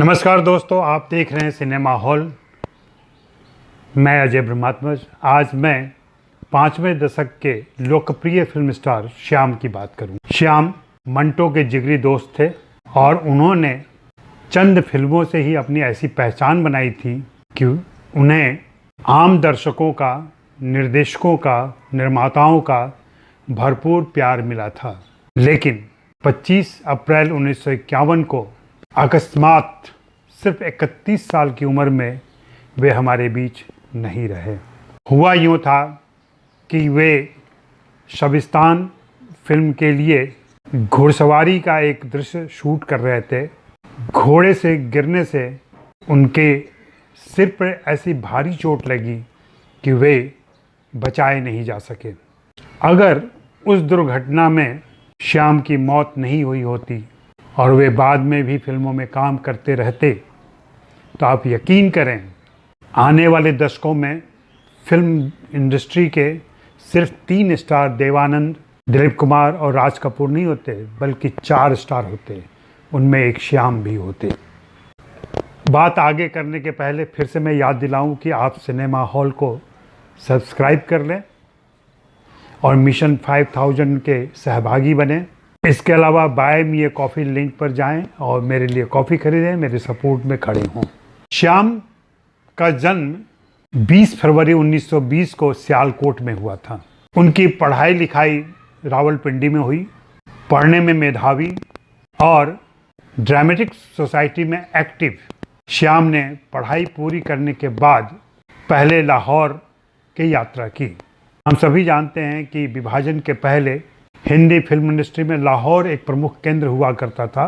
नमस्कार दोस्तों, आप देख रहे हैं सिनेमा हॉल। मैं अजय ब्रह्मात्मज। आज मैं 5वें दशक के लोकप्रिय फिल्म स्टार श्याम की बात करूं। श्याम मंटो के जिगरी दोस्त थे और उन्होंने चंद फिल्मों से ही अपनी ऐसी पहचान बनाई थी कि उन्हें आम दर्शकों का, निर्देशकों का, निर्माताओं का भरपूर प्यार मिला था। लेकिन 25 अप्रैल 1951 को अकस्मात सिर्फ 31 साल की उम्र में वे हमारे बीच नहीं रहे। हुआ यूँ था कि वे शबिस्तान फिल्म के लिए घुड़सवारी का एक दृश्य शूट कर रहे थे। घोड़े से गिरने से उनके सिर पर ऐसी भारी चोट लगी कि वे बचाए नहीं जा सके। अगर उस दुर्घटना में श्याम की मौत नहीं हुई होती और वे बाद में भी फिल्मों में काम करते रहते तो आप यकीन करें, आने वाले दशकों में फिल्म इंडस्ट्री के सिर्फ 3 स्टार देवानंद, दिलीप कुमार और राज कपूर नहीं होते, बल्कि 4 स्टार होते। उनमें एक श्याम भी होते। बात आगे करने के पहले फिर से मैं याद दिलाऊं कि आप सिनेमा हॉल को सब्सक्राइब कर लें और मिशन 5000 के सहभागी बने। इसके अलावा buy me a coffee link पर जाएं और मेरे लिए कॉफ़ी खरीदें, मेरे सपोर्ट में खड़े हों। श्याम का जन्म 20 फरवरी 1920 को सियालकोट में हुआ था। उनकी पढ़ाई लिखाई रावलपिंडी में हुई। पढ़ने में मेधावी और ड्रामेटिक सोसाइटी में एक्टिव श्याम ने पढ़ाई पूरी करने के बाद पहले लाहौर की यात्रा की। हम सभी जानते हैं कि विभाजन के पहले हिंदी फिल्म इंडस्ट्री में लाहौर एक प्रमुख केंद्र हुआ करता था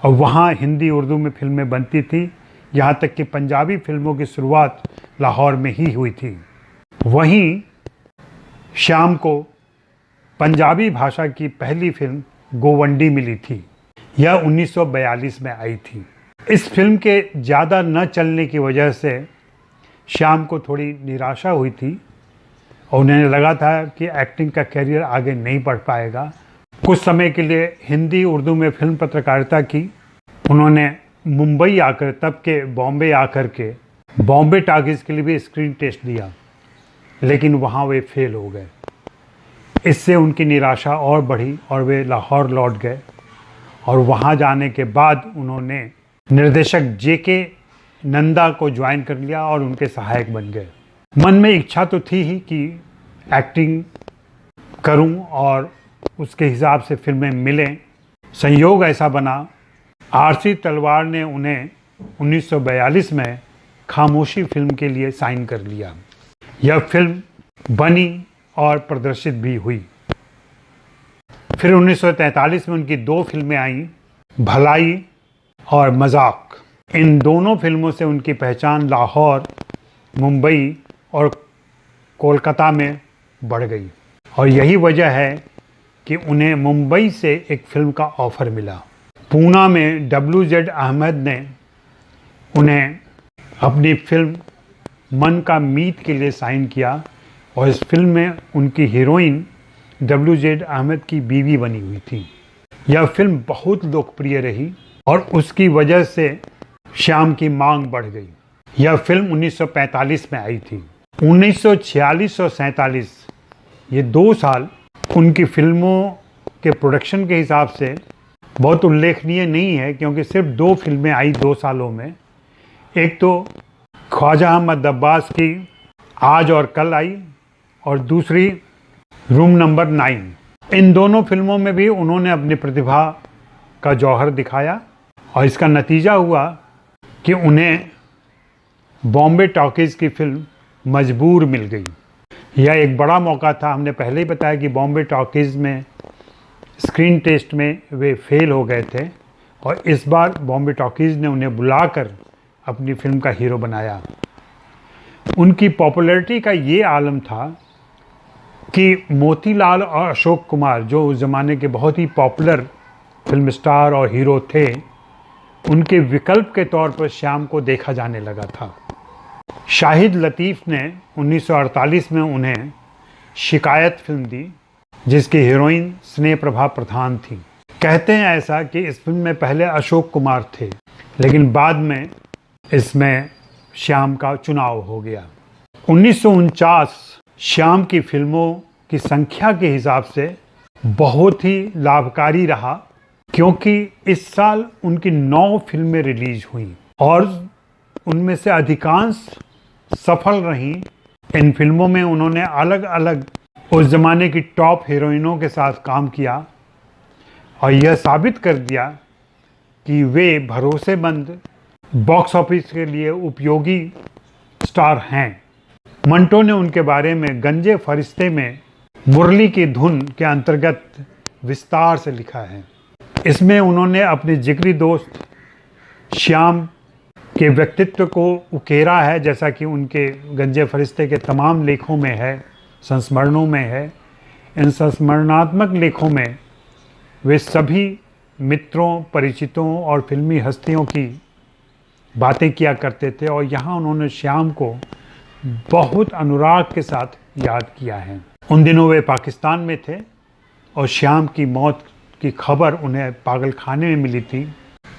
और वहाँ हिंदी उर्दू में फिल्में बनती थी। यहाँ तक कि पंजाबी फिल्मों की शुरुआत लाहौर में ही हुई थी। वहीं श्याम को पंजाबी भाषा की पहली फिल्म गोवंडी मिली थी। यह 1942 में आई थी। इस फिल्म के ज़्यादा न चलने की वजह से श्याम को थोड़ी निराशा हुई थी और उन्हें लगा था कि एक्टिंग का करियर आगे नहीं बढ़ पाएगा। कुछ समय के लिए हिंदी उर्दू में फिल्म पत्रकारिता की। उन्होंने मुंबई आकर, तब के बॉम्बे आकर के बॉम्बे टॉकीज़ के लिए भी स्क्रीन टेस्ट दिया, लेकिन वहाँ वे फेल हो गए। इससे उनकी निराशा और बढ़ी और वे लाहौर लौट गए और वहाँ जाने के बाद उन्होंने निर्देशक JK नंदा को ज्वाइन कर लिया और उनके सहायक बन गए। मन में इच्छा तो थी ही कि एक्टिंग करूं और उसके हिसाब से फिल्में मिलें। संयोग ऐसा बना, RC तलवार ने उन्हें 1942 में खामोशी फिल्म के लिए साइन कर लिया। यह फिल्म बनी और प्रदर्शित भी हुई। फिर 1943 में उनकी 2 फिल्में आईं, भलाई और मजाक। इन दोनों फिल्मों से उनकी पहचान लाहौर, मुंबई और कोलकाता में बढ़ गई और यही वजह है कि उन्हें मुंबई से एक फिल्म का ऑफ़र मिला। पूना में WZ अहमद ने उन्हें अपनी फिल्म मन का मीत के लिए साइन किया और इस फिल्म में उनकी हीरोइन WZ अहमद की बीवी बनी हुई थी। यह फिल्म बहुत लोकप्रिय रही और उसकी वजह से श्याम की मांग बढ़ गई। यह फिल्म 1945 में आई थी। 1946 और 47 ये 2 साल उनकी फिल्मों के प्रोडक्शन के हिसाब से बहुत उल्लेखनीय नहीं है, क्योंकि सिर्फ 2 फिल्में आई 2 सालों में। एक तो ख्वाजा अहमद अब्बास की आज और कल आई और दूसरी रूम नंबर 9। इन दोनों फिल्मों में भी उन्होंने अपनी प्रतिभा का जौहर दिखाया और इसका नतीजा हुआ कि उन्हें बॉम्बे टॉकीज़ की फिल्म मजबूर मिल गई। यह एक बड़ा मौका था। हमने पहले ही बताया कि बॉम्बे टॉकीज़ में स्क्रीन टेस्ट में वे फेल हो गए थे और इस बार बॉम्बे टॉकीज़ ने उन्हें बुलाकर अपनी फिल्म का हीरो बनाया। उनकी पॉपुलैरिटी का ये आलम था कि मोतीलाल और अशोक कुमार, जो उस ज़माने के बहुत ही पॉपुलर फिल्म स्टार और हीरो थे, उनके विकल्प के तौर पर श्याम को देखा जाने लगा था। शाहिद लतीफ़ ने 1948 में उन्हें शिकायत फिल्म दी, जिसकी हीरोइन स्नेह प्रभा प्रधान थी। कहते हैं ऐसा कि इस फिल्म में पहले अशोक कुमार थे, लेकिन बाद में इसमें श्याम का चुनाव हो गया। 1949 श्याम की फिल्मों की संख्या के हिसाब से बहुत ही लाभकारी रहा, क्योंकि इस साल उनकी 9 फिल्में रिलीज हुई और उनमें से अधिकांश सफल रहीं। इन फिल्मों में उन्होंने अलग अलग उस ज़माने की टॉप हीरोइनों के साथ काम किया और यह साबित कर दिया कि वे भरोसेमंद, बॉक्स ऑफिस के लिए उपयोगी स्टार हैं। मंटो ने उनके बारे में गंजे फरिश्ते में मुरली की धुन के अंतर्गत विस्तार से लिखा है। इसमें उन्होंने अपने जिगरी दोस्त श्याम के व्यक्तित्व को उकेरा है, जैसा कि उनके गंजे फरिश्ते के तमाम लेखों में है, संस्मरणों में है। इन संस्मरणात्मक लेखों में वे सभी मित्रों, परिचितों और फिल्मी हस्तियों की बातें किया करते थे और यहाँ उन्होंने श्याम को बहुत अनुराग के साथ याद किया है। उन दिनों वे पाकिस्तान में थे और श्याम की मौत की खबर उन्हें पागल खाने में मिली थी।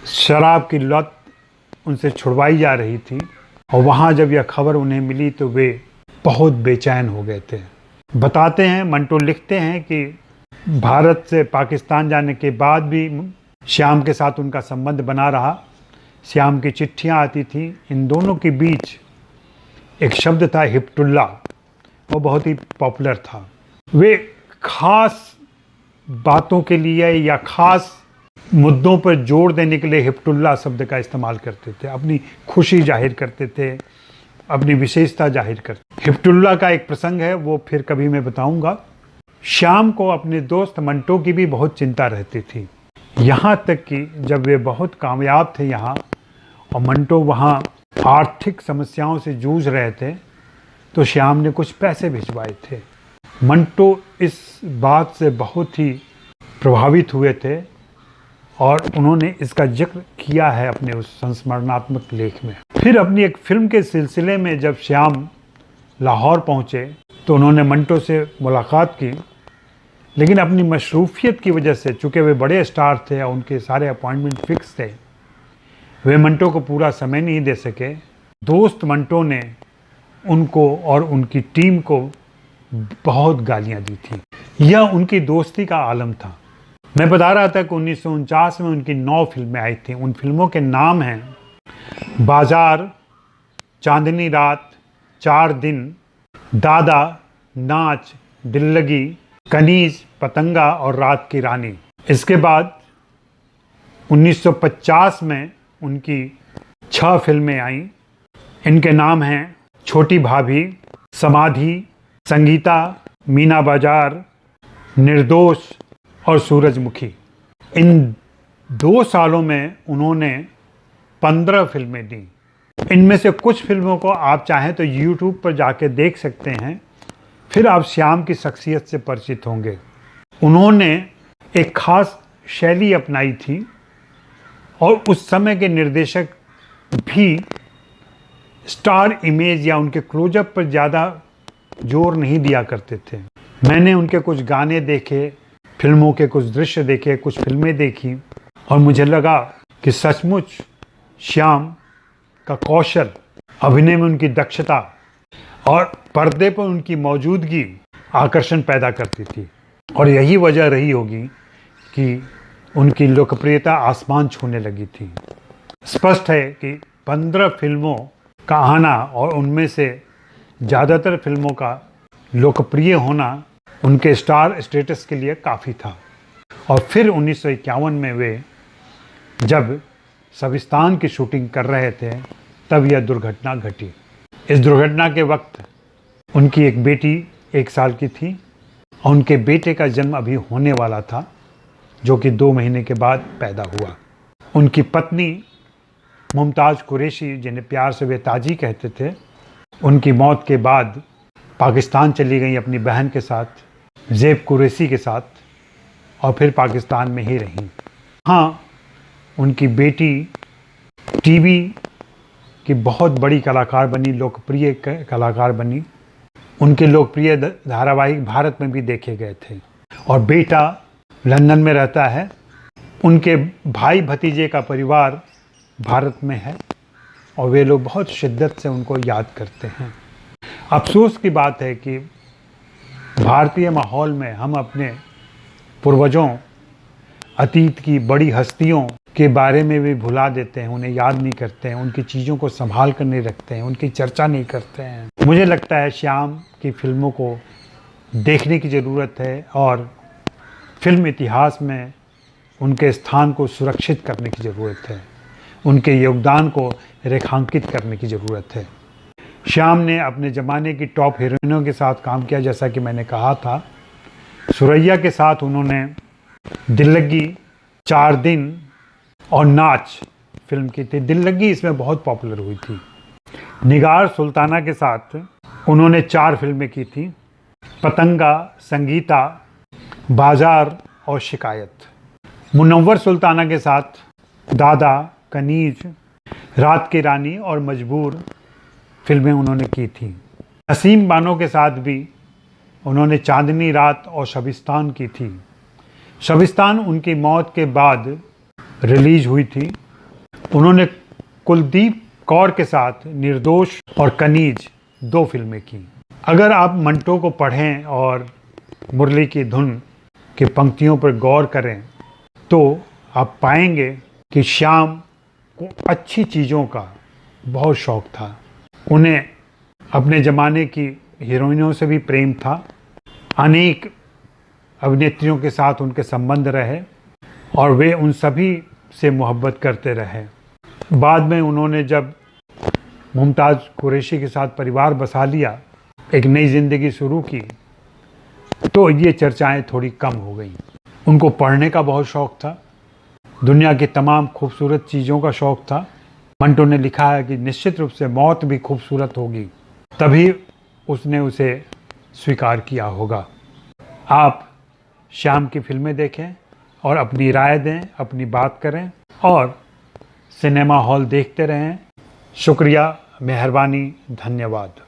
शराब की लत उनसे छुड़वाई जा रही थी और वहाँ जब यह खबर उन्हें मिली तो वे बहुत बेचैन हो गए थे। बताते हैं, मंटो लिखते हैं कि भारत से पाकिस्तान जाने के बाद भी श्याम के साथ उनका संबंध बना रहा। श्याम की चिट्ठियाँ आती थी। इन दोनों के बीच एक शब्द था हिप्टुल्ला, वो बहुत ही पॉपुलर था। वे खास बातों के लिए या खास मुद्दों पर जोर देने के लिए हिप्टुल्ला शब्द का इस्तेमाल करते थे, अपनी खुशी जाहिर करते थे, अपनी विशेषता जाहिर करते। हिप्टुल्ला का एक प्रसंग है, वो फिर कभी मैं बताऊंगा। श्याम को अपने दोस्त मंटो की भी बहुत चिंता रहती थी, यहाँ तक कि जब वे बहुत कामयाब थे यहाँ और मंटो वहाँ आर्थिक समस्याओं से जूझ रहे थे, तो श्याम ने कुछ पैसे भिजवाए थे। मंटो इस बात से बहुत ही प्रभावित हुए थे और उन्होंने इसका जिक्र किया है अपने उस संस्मरणात्मक लेख में। फिर अपनी एक फिल्म के सिलसिले में जब श्याम लाहौर पहुँचे तो उन्होंने मंटो से मुलाकात की, लेकिन अपनी मशरूफियत की वजह से, चूँकि वे बड़े स्टार थे और उनके सारे अपॉइंटमेंट फिक्स थे, वे मंटो को पूरा समय नहीं दे सके। दोस्त मंटो ने उनको और उनकी टीम को बहुत गालियां दी थी। यह उनकी दोस्ती का आलम था। मैं बता रहा था कि 1949 में उनकी 9 फिल्में आई थी। उन फिल्मों के नाम हैं बाजार, चांदनी रात, 4 दिन, दादा, नाच, दिल लगी, कनीज, पतंगा और रात की रानी। इसके बाद 1950 में उनकी 6 फिल्में आईं। इनके नाम हैं छोटी भाभी, समाधि, संगीता, मीना बाजार, निर्दोष और सूरजमुखी। इन 2 सालों में उन्होंने 15 फिल्में दी। इनमें से कुछ फिल्मों को आप चाहें तो YouTube पर जाके देख सकते हैं, फिर आप श्याम की शख्सियत से परिचित होंगे। उन्होंने एक खास शैली अपनाई थी और उस समय के निर्देशक भी स्टार इमेज या उनके क्लोजअप पर ज़्यादा जोर नहीं दिया करते थे। मैंने उनके कुछ गाने देखे, फिल्मों के कुछ दृश्य देखे, कुछ फिल्में देखी और मुझे लगा कि सचमुच श्याम का कौशल, अभिनय में उनकी दक्षता और पर्दे पर उनकी मौजूदगी आकर्षण पैदा करती थी और यही वजह रही होगी कि उनकी लोकप्रियता आसमान छूने लगी थी। स्पष्ट है कि 15 फिल्मों का आना और उनमें से ज़्यादातर फिल्मों का लोकप्रिय होना उनके स्टार स्टेटस के लिए काफ़ी था। और फिर 1951 में वे जब सविस्तान की शूटिंग कर रहे थे तब यह दुर्घटना घटी। इस दुर्घटना के वक्त उनकी एक बेटी 1 साल की थी और उनके बेटे का जन्म अभी होने वाला था, जो कि 2 महीने के बाद पैदा हुआ। उनकी पत्नी मुमताज़ कुरैशी, जिन्हें प्यार से वे ताजी कहते थे, उनकी मौत के बाद पाकिस्तान चली गई अपनी बहन के साथ, ज़ेब कुरैशी के साथ, और फिर पाकिस्तान में ही रहीं। हाँ, उनकी बेटी टीवी की बहुत बड़ी कलाकार बनी, लोकप्रिय कलाकार बनी। उनके लोकप्रिय धारावाहिक भारत में भी देखे गए थे और बेटा लंदन में रहता है। उनके भाई भतीजे का परिवार भारत में है और वे लोग बहुत शिद्दत से उनको याद करते हैं। अफसोस की बात है कि भारतीय माहौल में हम अपने पूर्वजों, अतीत की बड़ी हस्तियों के बारे में भी भुला देते हैं, उन्हें याद नहीं करते हैं, उनकी चीज़ों को संभाल कर नहीं रखते हैं, उनकी चर्चा नहीं करते हैं। मुझे लगता है श्याम की फिल्मों को देखने की ज़रूरत है और फिल्म इतिहास में उनके स्थान को सुरक्षित करने की ज़रूरत है, उनके योगदान को रेखांकित करने की ज़रूरत है। श्याम ने अपने ज़माने की टॉप हीरोइनों के साथ काम किया, जैसा कि मैंने कहा था। सुरैया के साथ उन्होंने दिल लगी, 4 दिन और नाच फिल्म की थी। दिल लगी इसमें बहुत पॉपुलर हुई थी। निगार सुल्ताना के साथ उन्होंने 4 फिल्में की थी, पतंगा, संगीता, बाजार और शिकायत। मुनव्वर सुल्ताना के साथ दादा, कनीज, रात की रानी और मजबूर फिल्में उन्होंने की थी। नसीम बानो के साथ भी उन्होंने चांदनी रात और शबिस्तान की थी। शबिस्तान उनकी मौत के बाद रिलीज हुई थी। उन्होंने कुलदीप कौर के साथ निर्दोष और कनीज 2 फिल्में की। अगर आप मंटो को पढ़ें और मुरली की धुन की पंक्तियों पर गौर करें तो आप पाएंगे कि श्याम को अच्छी चीज़ों का बहुत शौक़ था। उन्हें अपने ज़माने की हीरोइनों से भी प्रेम था। अनेक अभिनेत्रियों के साथ उनके संबंध रहे और वे उन सभी से मोहब्बत करते रहे। बाद में उन्होंने जब मुमताज़ कुरैशी के साथ परिवार बसा लिया, एक नई ज़िंदगी शुरू की, तो ये चर्चाएं थोड़ी कम हो गई। उनको पढ़ने का बहुत शौक़ था, दुनिया की तमाम खूबसूरत चीज़ों का शौक़ था। मंटो ने लिखा है कि निश्चित रूप से मौत भी खूबसूरत होगी, तभी उसने उसे स्वीकार किया होगा। आप श्याम की फिल्में देखें और अपनी राय दें, अपनी बात करें और सिनेमा हॉल देखते रहें। शुक्रिया, मेहरबानी, धन्यवाद।